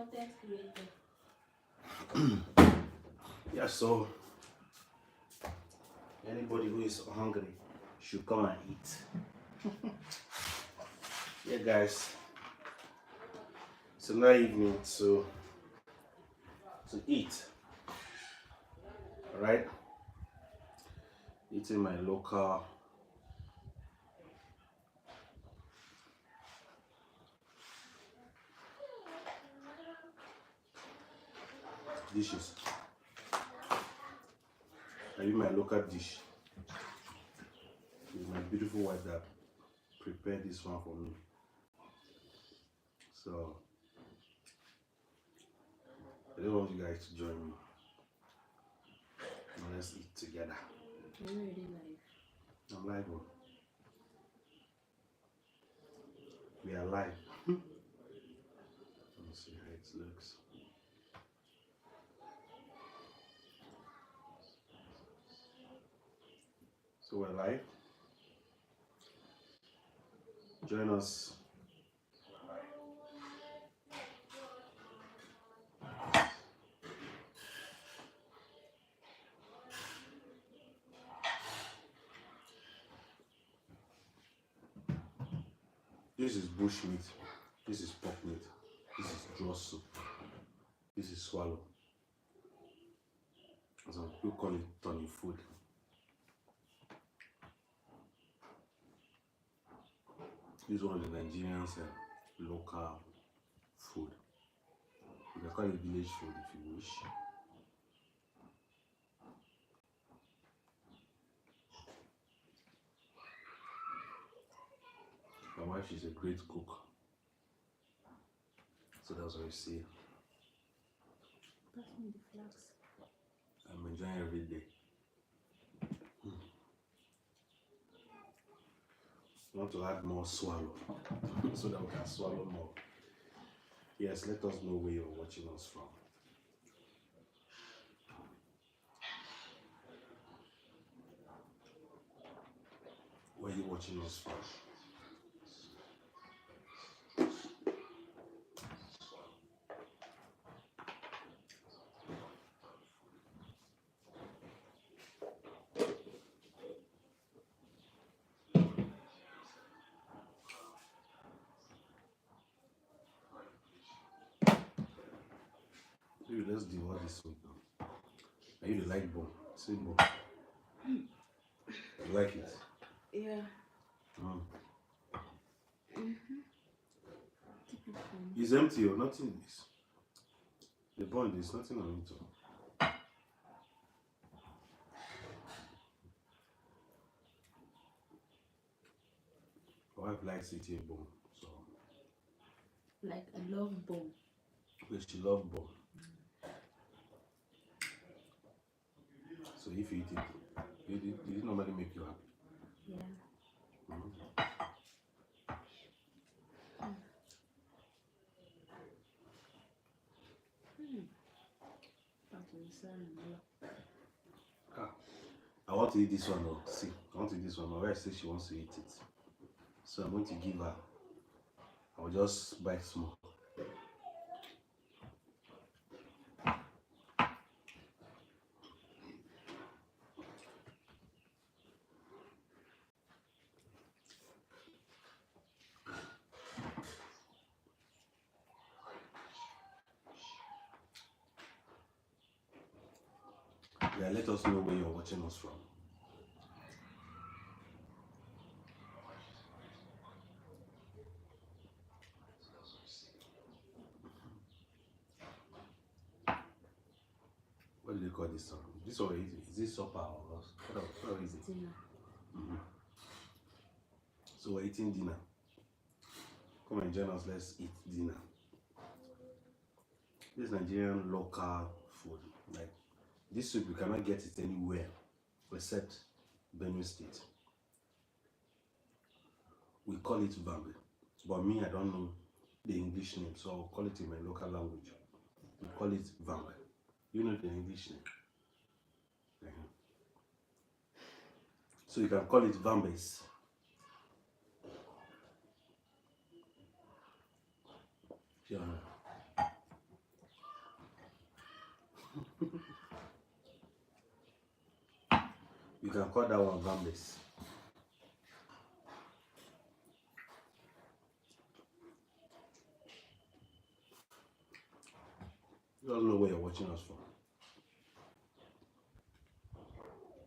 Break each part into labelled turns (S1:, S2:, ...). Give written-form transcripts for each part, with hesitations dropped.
S1: content creator.
S2: Yeah, so anybody who is hungry should come and eat. Yeah, guys, it's another evening to eat. All right, eating my local dishes. I eat my local dish. It's my beautiful wife that prepared this one for me. So I don't want you guys to join me. Now let's eat together.
S1: You're already live.
S2: I'm live. We are live. Let me see how it looks. So we're live. Join us. This is bush meat. This is pork meat. This is draw soup. This is swallow. Some people call it tony food. This is one of the Nigerians' local food. You can call it village food if you wish. My wife is a great cook. So that's what I see.
S1: Pass me the flags.
S2: I'm enjoying every day. I want to add more swallow so that we can swallow more. Yes, let us know where you're watching us from. Where are you watching us from? Maybe let's devour this one now. Are you the like bone? Say bone. You like it?
S1: Yeah.
S2: It's empty or nothing is. The bone, there's nothing on it. My wife likes eating bone, so.
S1: Like I love bone.
S2: Because she loves bone. So if you eat it, did it normally make you happy?
S1: Yeah.
S2: I want to eat this one. See, I want to eat this one. My wife says she wants to eat it. So I'm going to give her. I'll just bite small. Yeah, let us know where you're watching us from. What do they call this one? This one is this supper or what is it?
S1: Dinner.
S2: So we're eating dinner. Come and join us, let's eat dinner. This Nigerian local food. Like this soup, you cannot get it anywhere except Benue State. We call it vambe. But me, I don't know the English name, so I'll call it in my local language. We call it vambe. You know the English name. So you can call it vambes. Yeah. You can call that one gambles. You don't know where you're watching us from.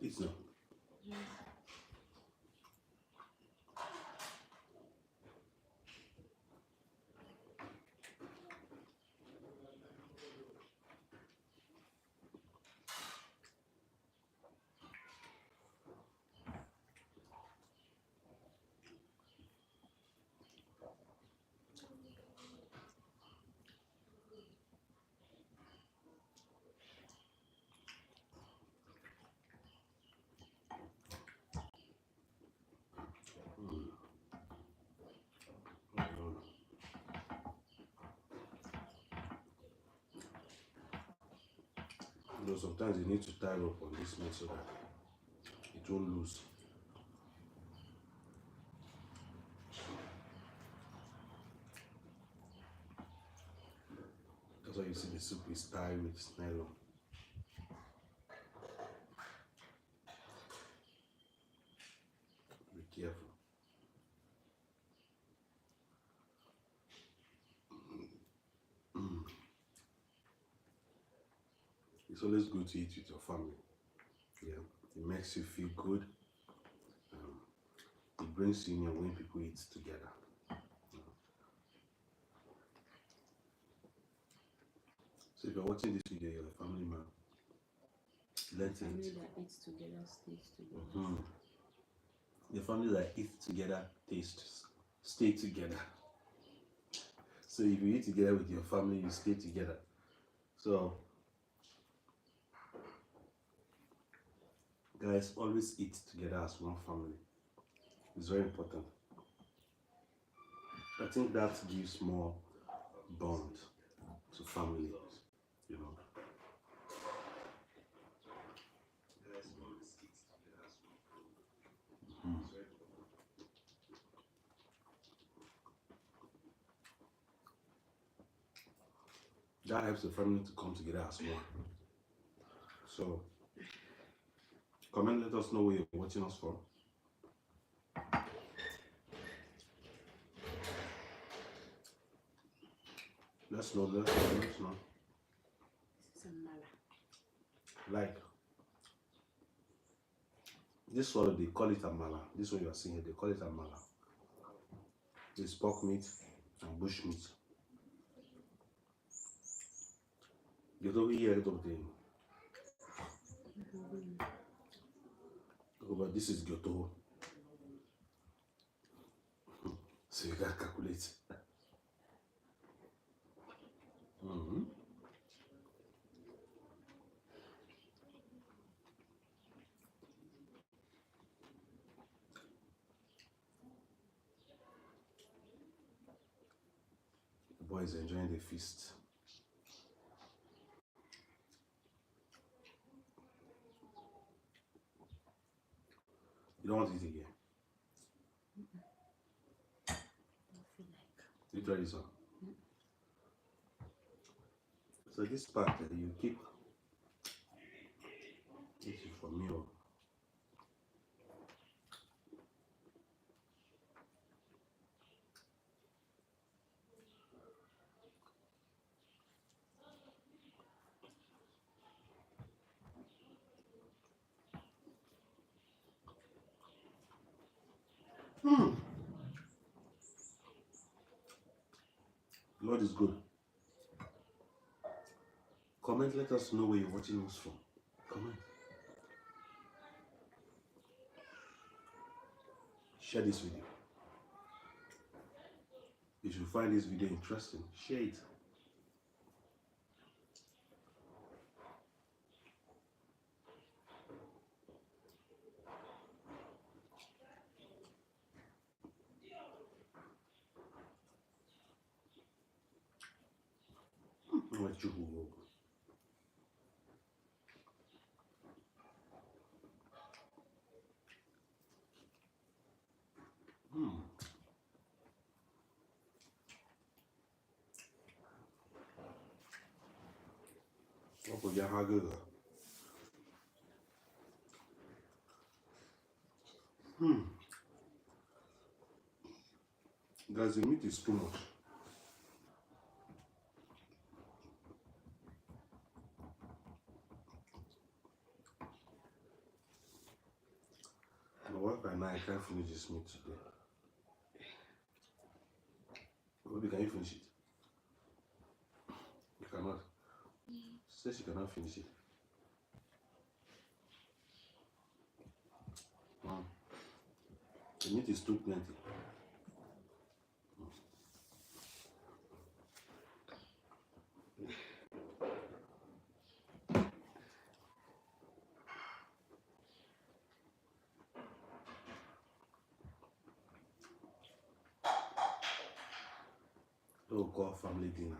S2: It's not. You know, sometimes you need to tie rope on this meat so that it won't lose. That's why you see the soup is tied with nylon. Be careful. It's always good to eat with your family. Yeah, it makes you feel good. It brings union when people eat together. So if you're watching this video, you're a family man. Let's
S1: Family
S2: eat.
S1: that eats together stays together.
S2: The family that eats together stay together. So if you eat together with your family, you stay together. So guys, always eat together as one family. It's very important. I think that gives more bond to families, you know. Guys, always eat together as one family. That helps the family to come together as one. So comment, let us know where you're watching us from. Let's know.
S1: This is a mala.
S2: Like this one, they call it a mala. This one you are seeing here, they call it a mala. It's pork meat and bush meat. You don't hear it of the. Oh, but this is Gyoto. So you can calculate. The boy is enjoying the feast. You don't want to eat again?
S1: I feel like.
S2: You try this one. So this part you keep eating for meal. Lord is good. Comment, let us know where you're watching us from. Comment. Share this video. If you find this video interesting, share it. What you will. Oh, yeah, how good. Hmm. Guys, the meat is too much. My wife and I can't finish this meat today. Baby, can you finish it? You cannot. She says she cannot finish it. The meat is too plenty. We'll call family dinner.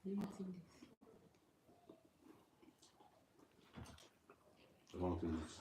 S1: Let me see this.
S2: I want to use.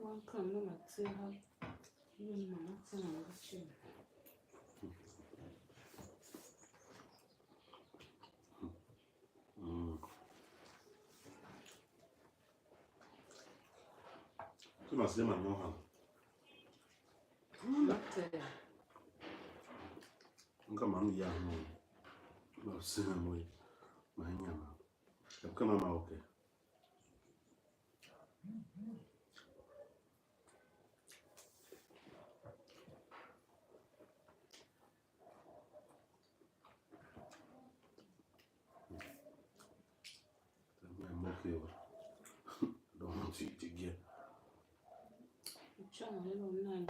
S1: One come, no matter how you mama tell me what you.
S2: Tu m'as dit maintenant.
S1: Not
S2: Nunca mami ya no. No sé muy. Mañana. Es que mamá ok. I'm okay. Don't want to eat again.
S1: John, hello, nine.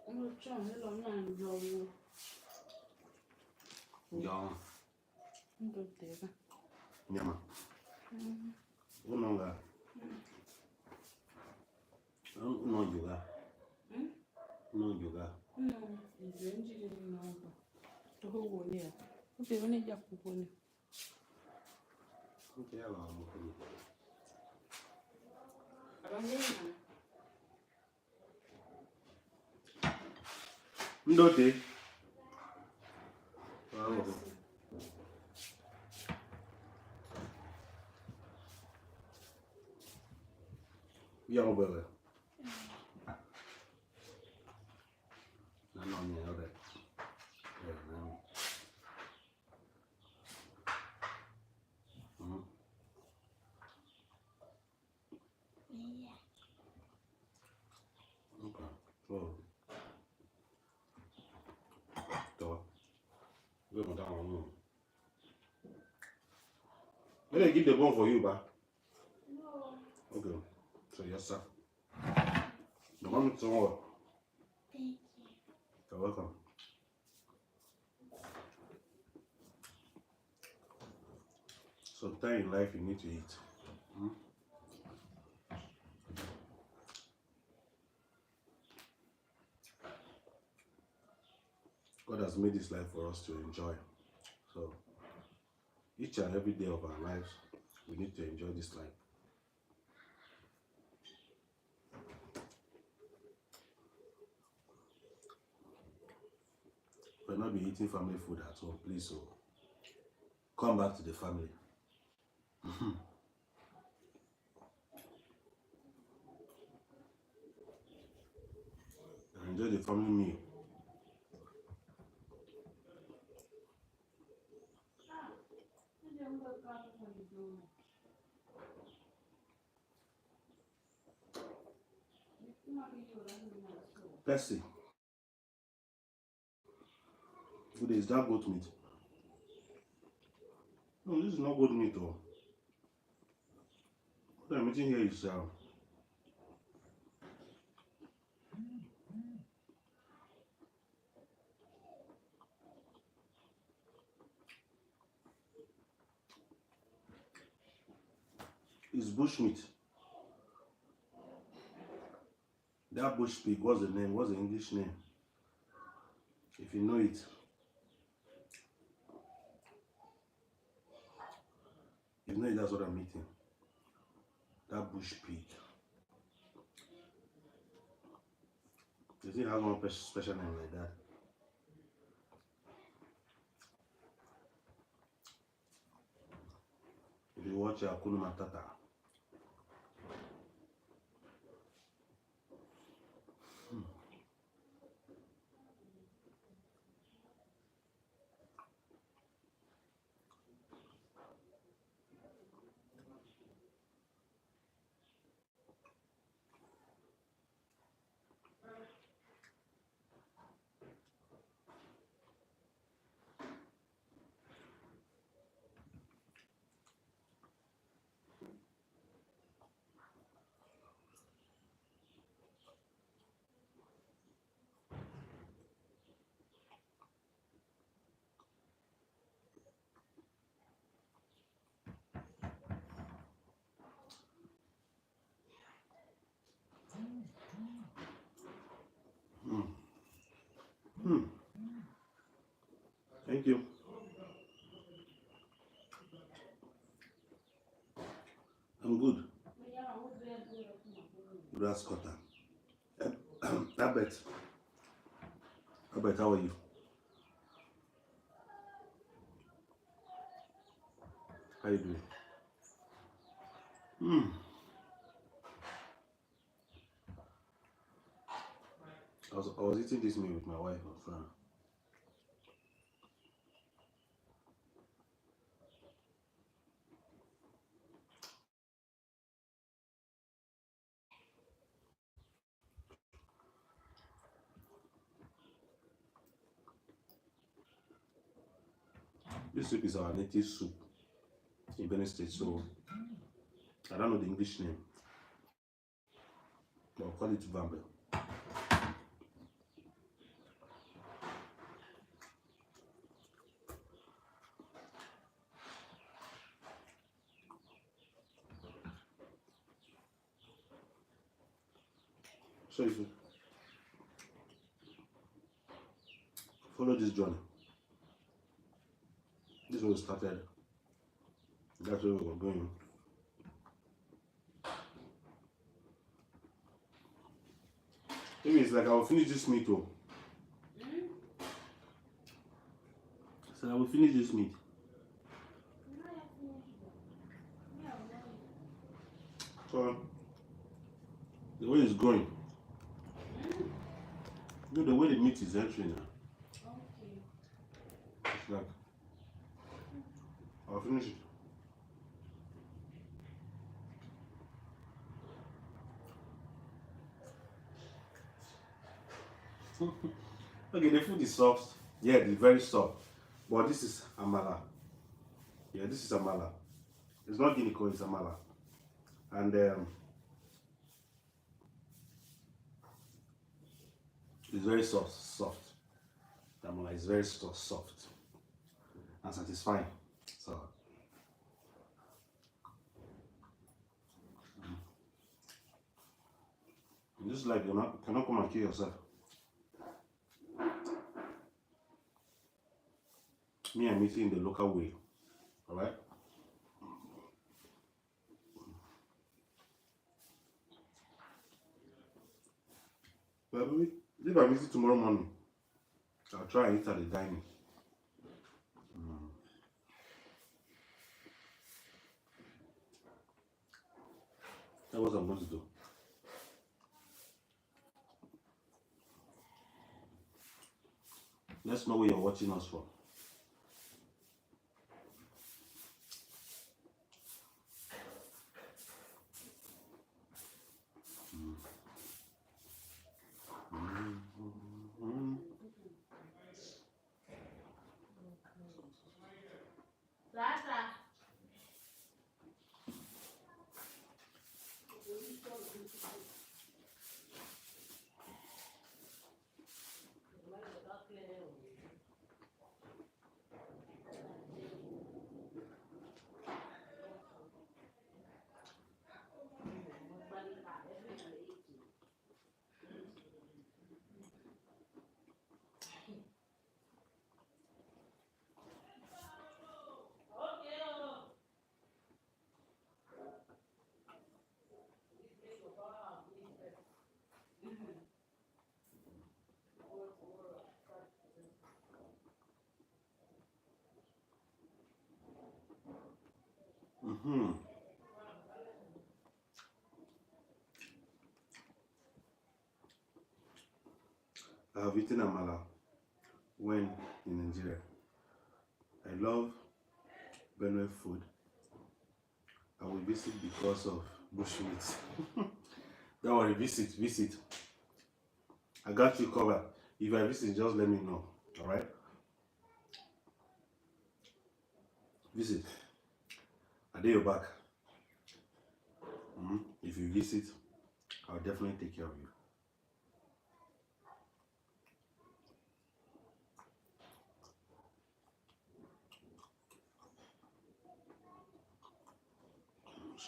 S1: Oh, John, hello, nine.
S2: Yeah.
S1: Don't take.
S2: Nyama. Unonga. Uno yoga. No yoga.
S1: No, eventually no. To who will hear? Okay, only Jacob.
S2: Okay, I love you.
S1: I don't know.
S2: Ndote. Yeah, brother. No, me, okay. Yeah, no. Okay. So, we're going down. Let me give the bone for you, ba.
S1: No.
S2: Okay. So, yes, sir. The one to more.
S1: Thank you.
S2: You're welcome. Sometimes in life you need to eat. God has made this life for us to enjoy. So, each and every day of our lives, we need to enjoy this life. We'll not be eating family food at home, please. So, come back to the family. Enjoy the family meal. Let's see. Good, is that goat meat? No, this is not goat meat though. What I'm eating here is bush meat. That bush pig, what's the name? What's the English name? If you know it. You know it, that's what I'm eating. That bush pig. Does it have one special name like that? If you watch Hakuna Matata. Thank you. I'm good. Grass cutter. Albert, how are you? How you doing? I was eating this meal with my wife and friend. This soup is our native soup in Benin State, so I don't know the English name, but I'll call it Vambe. So if you follow this journey, this is where we started. That's where we're going. Maybe it's like I will finish this meat too. So I will finish this meat. So the way it's going, you know the way the meat is entering now. It's like I'll finish it. Okay, the food is soft. Yeah, it's very soft. But this is amala. Yeah, this is amala. It's not guinea corn, it's amala. And it's very soft. The amala is very soft and satisfying. So just like you cannot come and kill yourself. Me, I'm eating the local way. Alright? But if I'm eating tomorrow morning, I'll try and eat at the dining. That's what I'm going to do. Let's know where you're watching us from. I have eaten amala when in Nigeria. I love Benue food. I will visit because of bushmeat. Don't worry, visit. I got you covered. If I visit, just let me know. Alright? Visit. I do your back. If you visit, I'll definitely take care of you.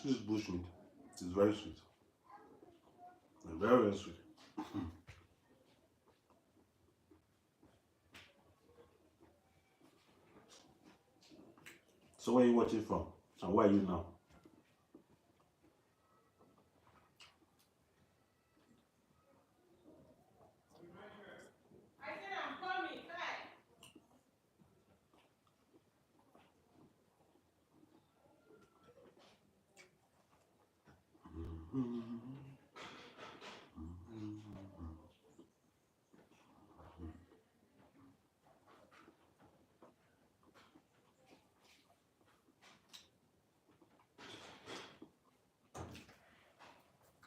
S2: This bushmeat is very sweet. Very, very sweet. So where are you watching from? And where are you now?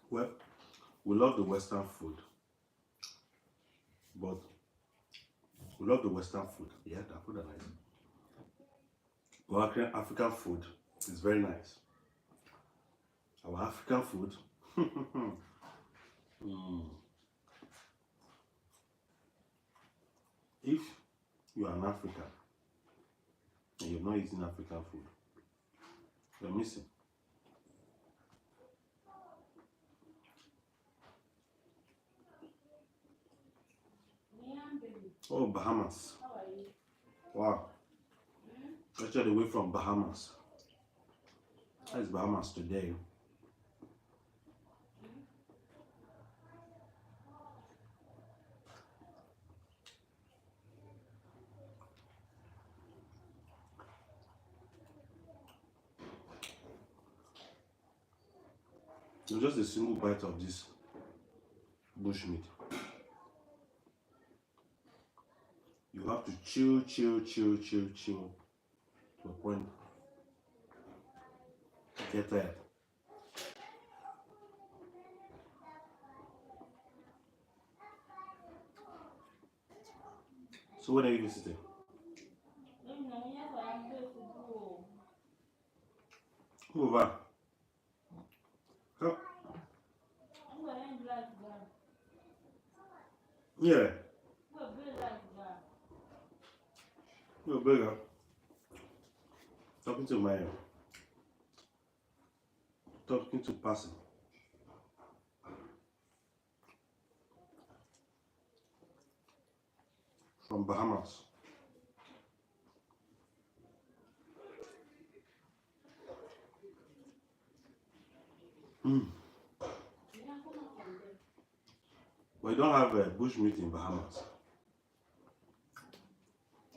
S2: Well, we love the Western food, but we love the Western food. Yeah, that food are nice. But African food is very nice. Our African food. If you are an African and you're not eating African food, you're missing. Oh, Bahamas. Wow. Actually, away from Bahamas. That is Bahamas today. So just a single bite of this bushmeat. You have to chew to a point. Get tired. So when are you visiting? Over. Come. Yeah. You're bigger. Talking to person from Bahamas. We don't have bushmeat in Bahamas.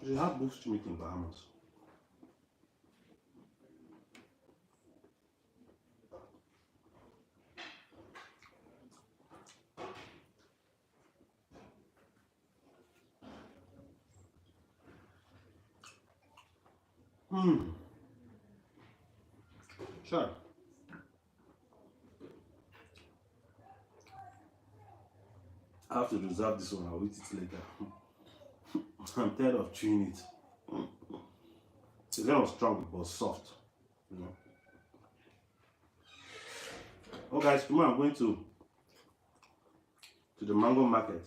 S2: We should have bushmeat in Bahamas. Sure. I have to reserve this one. I'll eat it later. I'm tired of chewing it. It's kind of strong but soft. You know. Oh guys, tomorrow I'm going to the mango market.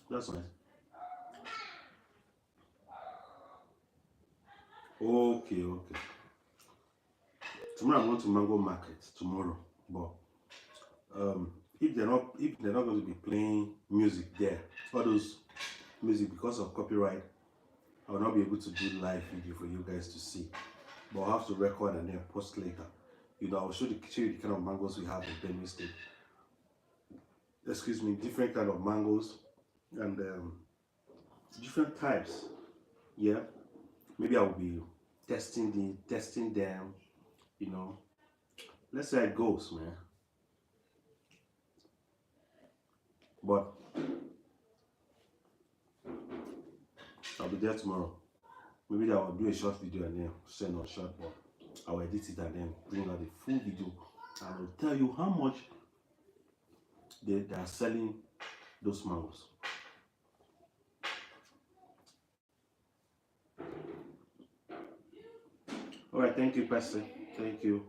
S2: That's nice. Okay, okay. Tomorrow I'm going to mango market tomorrow. But if they're not going to be playing music there, all those music because of copyright, I will not be able to do live video for you guys to see. But I'll have to record and then post later. You know, I'll show you the kind of mangoes we have in Benue State. Excuse me, different kind of mangoes and different types. Yeah, maybe I will be testing them. You know, let's see how it goes, man. But I'll be there tomorrow. Maybe I will do a short video and then send on short, but I'll edit it and then bring out the full video and I'll tell you how much they are selling those mangoes. All right, thank you, Pastor. Thank you.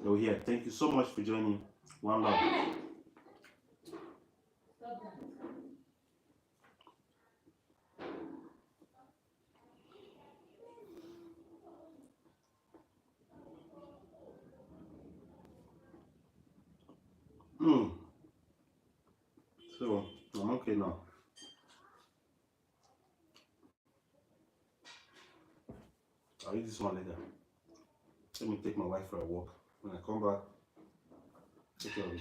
S2: You're here. Thank you so much for joining. One love. So I'm okay now. I'll eat this one later. Let me take my wife for a walk. When I come back, take care of it.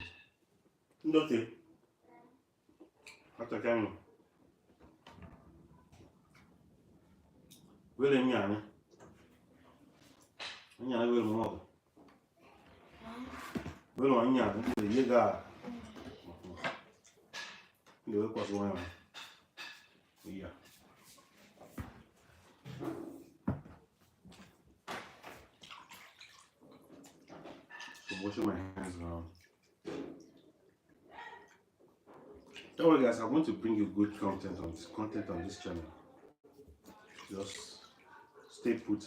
S2: Nothing. After coming. Wele nyane. Nyane wele mo. Wele nyane. Ye ga. Ile we kwa so yeah. So washing my hands now. Don't worry guys, I'm going to bring you good content on this channel. Just stay put.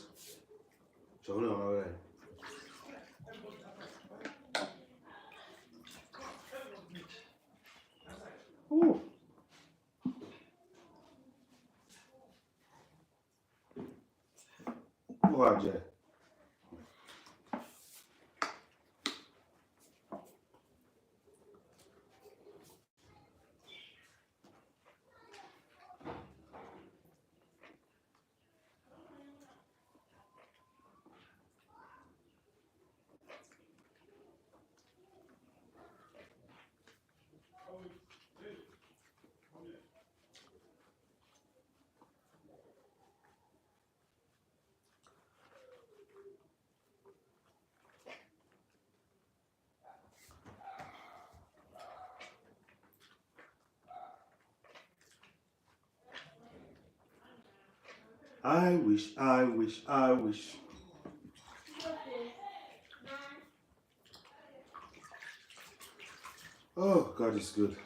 S2: So hold on, alright. Oh. Oh, Jay. I wish. Oh, God is good.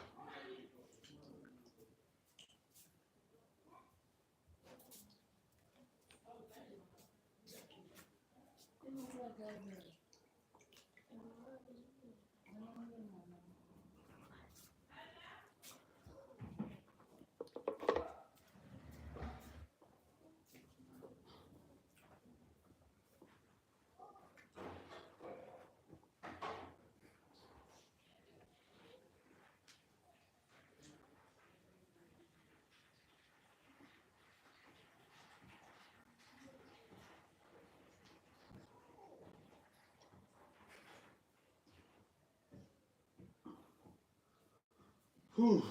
S2: Whew.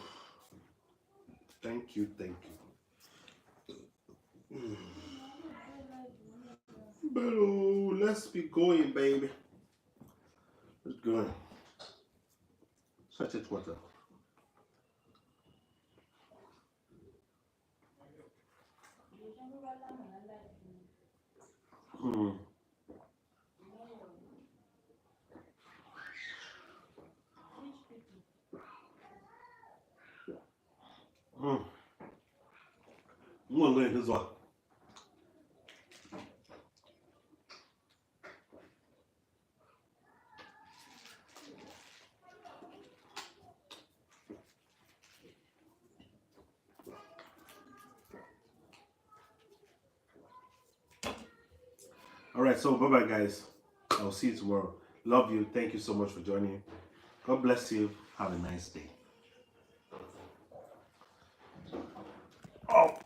S2: Thank you. But oh, let's be going, baby. Let's go. sachet water. Mm. Mm. I'm gonna go in this one. All right, so bye bye, guys. I'll see you tomorrow. Love you. Thank you so much for joining. God bless you. Have a nice day. Oh.